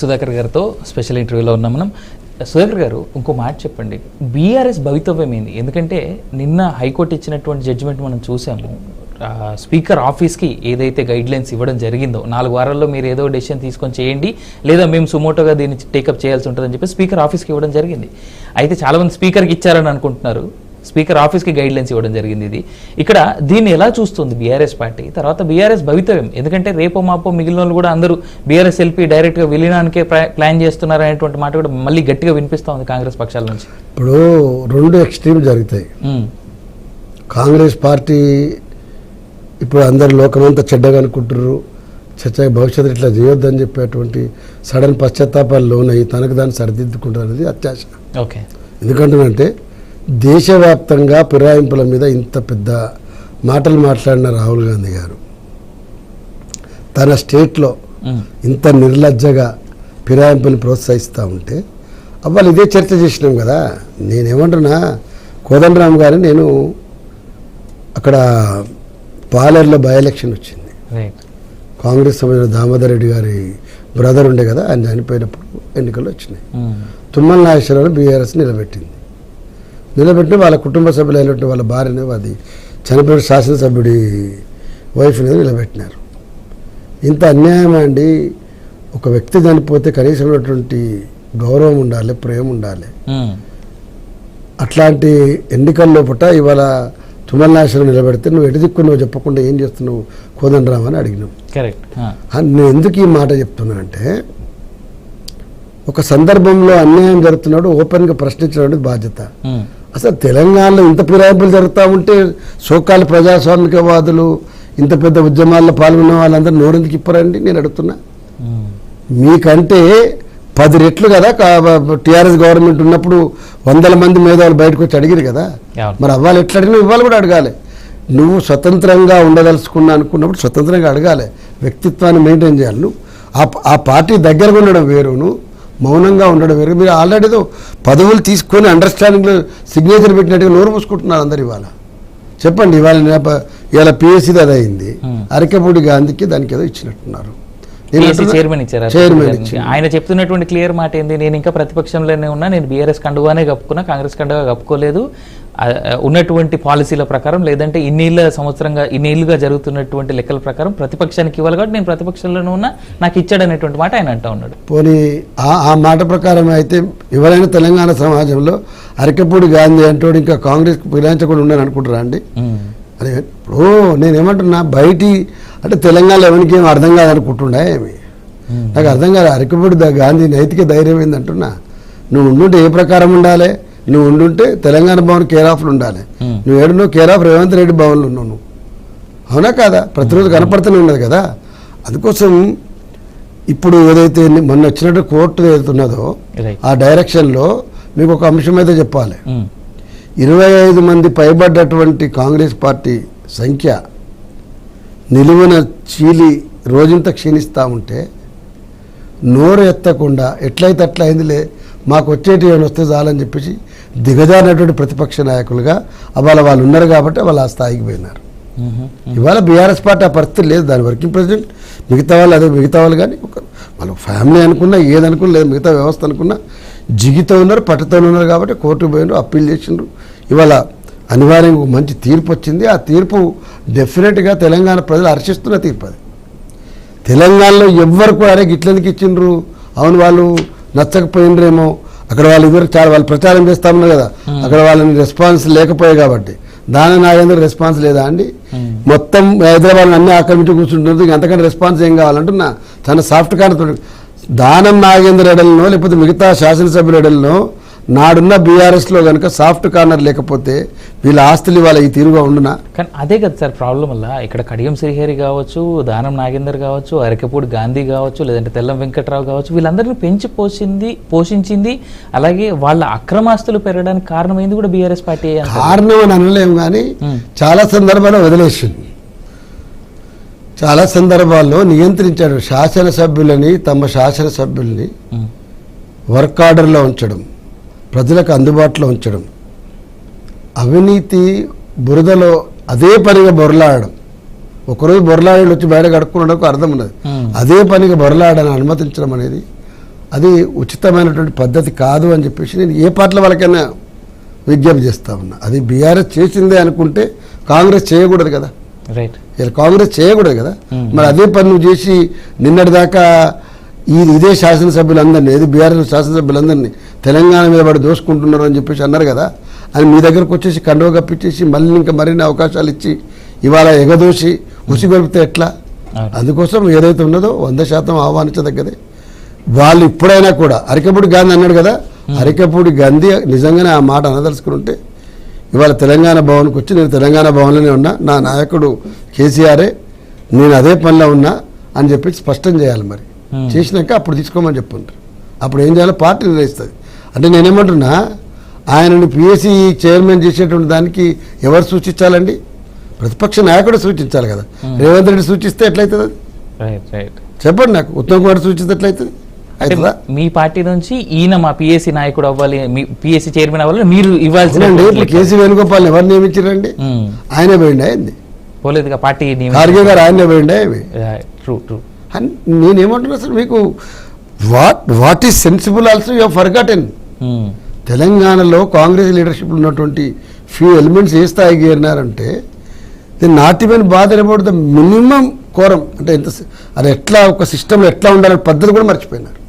సుధాకర్ గారితో స్పెషల్ ఇంటర్వ్యూలో ఉన్నాం మనం. సుధాకర్ గారు, ఇంకో మాట చెప్పండి, బీఆర్ఎస్ భవితవ్యం ఏంది? ఎందుకంటే నిన్న హైకోర్టు ఇచ్చినటువంటి జడ్జిమెంట్ మనం చూసాము. స్పీకర్ ఆఫీస్కి ఏదైతే గైడ్ లైన్స్ ఇవ్వడం జరిగిందో 4 వారాల్లో మీరు ఏదో డెసిషన్ తీసుకొని చేయండి, లేదా మేము సుమోటోగా దీన్ని టేకప్ చేయాల్సి ఉంటుందని చెప్పి స్పీకర్ ఆఫీస్కి ఇవ్వడం జరిగింది. అయితే చాలామంది స్పీకర్కి ఇచ్చారని అనుకుంటున్నారు, స్పీకర్ ఆఫీస్కి గైడ్ లైన్స్ ఇవ్వడం జరిగింది. ఇది ఇక్కడ దీన్ని ఎలా చూస్తుంది బీఆర్ఎస్ పార్టీ? తర్వాత బీఆర్ఎస్ భవితవ్యం, ఎందుకంటే రేపో మాపో మిగిలిన వాళ్ళు కూడా అందరూ బీఆర్ఎస్ ఎల్పీ డైరెక్ట్గా విలీనానికే ప్లాన్ చేస్తున్నారు అనేటువంటి మాట కూడా మళ్ళీ గట్టిగా వినిపిస్తూ ఉంది కాంగ్రెస్ పక్షాల నుంచి. ఇప్పుడు 2 ఎక్స్ట్రీమ్ జరుగుతాయి. కాంగ్రెస్ పార్టీ ఇప్పుడు అందరు లోకమంతా చెడ్డగా అనుకుంటున్నారు, చర్చ భవిష్యత్తు ఇట్లా చేయొద్దని చెప్పేటువంటి సడన్ పశ్చాత్తాపాలు లోనయ్యి తనకు దాన్ని సరిదిద్దుకుంటారు అనేది అత్యాశ. ఓకే, ఎందుకంటే దేశవ్యాప్తంగా ఫిరాయింపుల మీద ఇంత పెద్ద మాటలు మాట్లాడిన రాహుల్ గాంధీ గారు తన స్టేట్లో ఇంత నిర్లజ్జగా ఫిరాయింపుని ప్రోత్సహిస్తూ ఉంటే అవ్వాలి ఇదే చర్చ చేసినాం కదా. నేనేమంటున్నా, కోదండరామ్ గారు నేను అక్కడ పాలేరులో బై ఎలక్షన్ వచ్చింది, కాంగ్రెస్ సంబంధించిన దామోదర్ రెడ్డి గారి బ్రదర్ ఉండే కదా, ఆయన చనిపోయినప్పుడు ఎన్నికలు వచ్చినాయి. తుమ్మల నాగేశ్వరరావు బీఆర్ఎస్ నిలబెట్టిన వాళ్ళ కుటుంబ సభ్యులు అయినట్టు వాళ్ళ భార్యనే అది చనిపోయిన శాసనసభ్యుడి వైఫ్ని నిలబెట్టినారు. ఇంత అన్యాయం అండి. ఒక వ్యక్తి చనిపోతే కనీసమైనటువంటి గౌరవం ఉండాలి, ప్రేమ ఉండాలి. అట్లాంటి ఎన్నికల్లో పుట్ట ఇవాళ తుమ్మల నాగేశ్వరరావు నిలబెడితే నువ్వు ఎటు దిక్కు నువ్వు చెప్పకుండా ఏం చేస్తున్నావు కోదండరామ్ అని అడిగినావు. నేను ఎందుకు ఈ మాట చెప్తున్నానంటే, ఒక సందర్భంలో అన్యాయం జరుగుతున్నాడు ఓపెన్గా ప్రశ్నించడం బాధ్యత. అసలు తెలంగాణలో ఇంత ఫిరాయింపులు జరుగుతూ ఉంటే సోకాల ప్రజాస్వామికవాదులు ఇంత పెద్ద ఉద్యమాల్లో పాల్గొన్న వాళ్ళందరూ నోరెందుకు ఇప్పరండి నేను అడుగుతున్నా. మీకంటే 10 రెట్లు కదా టీఆర్ఎస్ గవర్నమెంట్ ఉన్నప్పుడు 100 మంది మేధావులు బయటకు వచ్చి అడిగారు కదా. మరి అవ్వాలి ఎట్లా అడిగినా ఇవ్వాలి కూడా అడగాలి. నువ్వు స్వతంత్రంగా ఉండదలుచుకున్నా అనుకున్నప్పుడు స్వతంత్రంగా అడగాలి, వ్యక్తిత్వాన్ని మెయింటైన్ చేయాలి. నువ్వు ఆ పార్టీ దగ్గరగా ఉండడం వేరును, మౌనంగా ఉండడం వేరు. మీరు ఆల్రెడీ పదవులు తీసుకొని అండర్స్టాండింగ్లో సిగ్నేచర్ పెట్టినట్టుగా నోరు మూసుకుంటున్నారు అందరు. ఇవాళ చెప్పండి, ఇవాళ పిఎస్సీది అది అయింది, అరకపూడి గాంధీకి దానికి ఏదో ఇచ్చినట్టున్నారు, చైర్మన్ ఇచ్చారు. ఆయన చెప్తున్నటువంటి క్లియర్ మాట ఏంది, నేను ఇంకా ప్రతిపక్షంలోనే ఉన్నా, నేను బీఆర్ఎస్ కండువానే కప్పుకున్నా, కాంగ్రెస్ కండువా కప్పుకోలేదు. ఉన్నటువంటి పాలసీల ప్రకారం లేదంటే ఇన్నేళ్లుగా జరుగుతున్నటువంటి లెక్కల ప్రకారం ప్రతిపక్షానికి ఇవ్వాలి కాబట్టి నేను ప్రతిపక్షంలోనే ఉన్నా, నాకు ఇచ్చాడు అనేటువంటి మాట ఆయన అంటూ ఉన్నాడు. పోనీ ఆ మాట ప్రకారం అయితే ఎవరైనా తెలంగాణ సమాజంలో అరకపూడి గాంధీ అంటోడు ఇంకా కాంగ్రెస్ ఫిరాయించకుండా ఉండని అనుకుంటారా అండి? అదే ఇప్పుడు నేనేమంటున్నా, బయటి అంటే తెలంగాణలో ఎవరికి ఏం అర్థం కాదనుకుంటుండే ఏమి, నాకు అర్థం కాదు. అరకపూడి గాంధీ నైతిక ధైర్యం ఏందంటున్నా, నువ్వు ఉండుంటే ఏ ప్రకారం ఉండాలి, నువ్వు ఉండుంటే తెలంగాణ భవన్ కేర్ ఆఫ్లు ఉండాలి, నువ్వు ఏడున్నావు కేర్ ఆఫ్ రేవంత్ రెడ్డి భవన్లు ఉన్నావు నువ్వు, అవునా కాదా? ప్రతిరోజు కనపడుతూనే ఉన్నది కదా. అందుకోసం ఇప్పుడు ఏదైతే మొన్న వచ్చినట్టు కోర్టు ఏదైతున్నదో ఆ డైరెక్షన్లో మీకు ఒక అంశం అయితే చెప్పాలి. 25 మంది పైబడ్డటువంటి కాంగ్రెస్ పార్టీ సంఖ్య నిలువున చీలి రోజంతా క్షీణిస్తూ ఉంటే నోరు ఎత్తకుండా ఎట్లయితే అట్లా అయిందిలే, మాకు వచ్చేటి ఏమైనా వస్తే చాలని చెప్పేసి దిగజారినటువంటి ప్రతిపక్ష నాయకులుగా అవాళ వాళ్ళు ఉన్నారు కాబట్టి వాళ్ళు ఆ స్థాయికి పోయినారు. ఇవాళ బీఆర్ఎస్ పార్టీ ఆ పరిస్థితి లేదు. దాని వర్కింగ్ ప్రెసిడెంట్ మిగతా వాళ్ళు అదే మిగతా వాళ్ళు కానీ వాళ్ళు ఫ్యామిలీ అనుకున్నా ఏదనుకున్నా లేదు మిగతా వ్యవస్థ అనుకున్నా జిగితో ఉన్నారు, పట్టుతో ఉన్నారు కాబట్టి కోర్టుకు పోయినారు, అప్పీల్ చేసిండ్రు. ఇవాళ అనివార్యంగా మంచి తీర్పు వచ్చింది. ఆ తీర్పు డెఫినెట్గా తెలంగాణ ప్రజలు హర్షిస్తున్న తీర్పు. అది తెలంగాణలో ఎవ్వరు కూడా అరే గిట్లెందుకు ఇచ్చిండ్రు, అవును వాళ్ళు నచ్చకపోయినరేమో, అక్కడ వాళ్ళు ఇద్దరు చాలా వాళ్ళు ప్రచారం చేస్తా ఉన్నారు కదా, అక్కడ వాళ్ళని రెస్పాన్స్ లేకపోయాయి కాబట్టి దాని నాగేంద్ర రెస్పాన్స్ లేదా అండి? మొత్తం హైదరాబాద్ అన్ని ఆక్రమించి కూర్చుంటున్నారు, అంతకంటే రెస్పాన్స్ ఏం కావాలంటున్నా. చాలా సాఫ్ట్ కార్నర్ దానం నాగేంద్ర ఎడలనో లేకపోతే మిగతా శాసనసభ్యుల ఎడలనో నాడున్న బీఆర్ఎస్లో కనుక సాఫ్ట్ కార్నర్ లేకపోతే వీళ్ళ ఆస్తులు ఇవాళ ఈ తీరుగా ఉండునా? కానీ అదే కదా సార్ ప్రాబ్లం వల్ల ఇక్కడ కడియం శ్రీహరి కావచ్చు, దానం నాగేందర్ కావచ్చు, అరకపూడి గాంధీ కావచ్చు, లేదంటే తెల్లం వెంకట్రావు కావచ్చు, వీళ్ళందరినీ పెంచి పోషించింది. అలాగే వాళ్ళ అక్రమాస్తులు పెరగడానికి కారణమైంది కూడా బీఆర్ఎస్ పార్టీ. కారణం అని అనలేము కానీ చాలా సందర్భాల్లో వదిలేసింది, చాలా సందర్భాల్లో నియంత్రించాడు. తమ శాసనసభ్యుల్ని వర్క్ ఆర్డర్లో ఉంచడం, ప్రజలకు అందుబాటులో ఉంచడం, అవినీతి బురదలో అదే పనిగా బొరలాడడం. ఒకరోజు బొరలాడి వచ్చి బయట కడుక్కున్నకు అర్థం ఉన్నది, అదే పనిగా బొరలాడని అనుమతించడం అనేది అది ఉచితమైనటువంటి పద్ధతి కాదు అని చెప్పేసి నేను ఏ పార్టీల వాళ్ళకైనా విజ్ఞప్తి చేస్తా ఉన్నా. అది బీఆర్ఎస్ చేసిందే అనుకుంటే కాంగ్రెస్ చేయకూడదు కదా, రైట్. ఇలా కాంగ్రెస్ చేయకూడదు కదా. మరి అదే పని నువ్వు చేసి నిన్నటిదాకా ఇదే శాసనసభ్యులందరినీ, ఏది బీఆర్ఎస్ శాసనసభ్యులందరినీ తెలంగాణ మీద పడి దోసుకుంటున్నారు అని చెప్పేసి అన్నారు కదా. అని మీ దగ్గరకు వచ్చేసి కండువ కప్పించేసి మళ్ళీ ఇంకా మరిన్ని అవకాశాలు ఇచ్చి ఇవాళ ఎగదోసి ఉసిగొలిపితే ఎట్లా? అందుకోసం ఏదైతే ఉన్నదో 100% ఆహ్వానించదగ్గదే. వాళ్ళు ఇప్పుడైనా కూడా అరికపూడి గాంధీ అన్నాడు కదా, అరికపూడి గాంధీ నిజంగానే ఆ మాట అనదలుచుకుని ఉంటే ఇవాళ తెలంగాణ భవన్కి వచ్చి నేను తెలంగాణ భవన్లోనే ఉన్నా, నా నాయకుడు కేసీఆరే, నేను అదే పనిలో ఉన్నా అని చెప్పి స్పష్టం చేయాలి. మరి చేసినాక అప్పుడు తీసుకోమని చెప్పుంటారు. అప్పుడు ఏం చేయాలో పార్టీ నిర్ణయిస్తుంది. అంటే నేనేమంటున్నా, ఆయనని పిఎస్సి చైర్మన్ చేసేటువంటి దానికి ఎవరు సూచించాలండి? ప్రతిపక్ష నాయకుడు సూచించాలి కదా. రేవంత్ రెడ్డి సూచిస్తే ఎట్లయితుంది? చెప్పండి నాకు. ఉత్తమ్ కుమార్ సూచిస్తే ఎట్లయితుంది? అవుతుందా? మీ పార్టీ నుంచి ఈయన మా పిఎస్సి నాయకుడు అవ్వాలి, మీ పిఎస్సి చైర్మన్ అవ్వాలి, మీరు ఇవ్వాల్సిన. ఇప్పుడు కేసీ వేణుగోపాల్ ఎవరు నియమించారండి? ఆయనే పోయిండా ఏంది? పోలేదుగా పార్టీ. ఖార్గే గారు ఆయనే పోయిండా? True true. నేనేమంటున్నా సార్, మీకు what is sensible also you have forgotten. తెలంగాణలో కాంగ్రెస్ లీడర్షిప్ ఉన్నటువంటి ఫ్యూ ఎలిమెంట్స్ ఏ స్థాయికి ఏరినారంటే not even bother about the minimum quorum. అంటే ఎంత అది ఎట్లా ఒక సిస్టంలో ఎట్లా ఉండాలనే పద్ధతి కూడా మర్చిపోయినారు.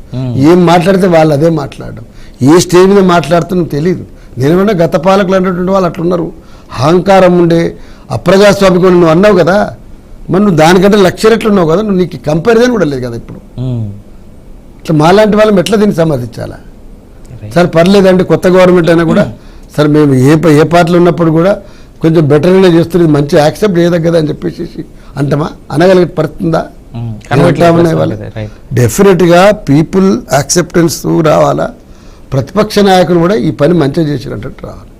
ఏం మాట్లాడితే వాళ్ళు అదే మాట్లాడడం, ఏ స్టేజ్ మీద మాట్లాడుతున్నా తెలియదు. నేనేమన్నా గత పాలకులు అనేటువంటి వాళ్ళు అట్లున్నారు, అహంకారం ఉండే అప్రజాస్వామికం నువ్వు అన్నావు కదా. మరి నువ్వు దానికంటే లక్ష రెట్లు ఉన్నావు కదా, నువ్వు నీకు కంపారిజన్ కూడా లేదు కదా. ఇప్పుడు ఇట్లా మాలాంటి వాళ్ళం ఎట్లా దీన్ని సమర్థించాలా? సార్ పర్లేదండి, కొత్త గవర్నమెంట్ అయినా కూడా సార్ మేము ఏ పార్టీలో ఉన్నప్పుడు కూడా కొంచెం బెటర్గానే చేస్తుంది, మంచి యాక్సెప్ట్ చేయదగ్గదా అని చెప్పేసి అంటమా అనగలిగే పడుతుందా? డెఫినెట్గా పీపుల్ యాక్సెప్టెన్స్ రావాలా. ప్రతిపక్ష నాయకులు కూడా ఈ పని మంచిగా చేసినట్టు రావాలి.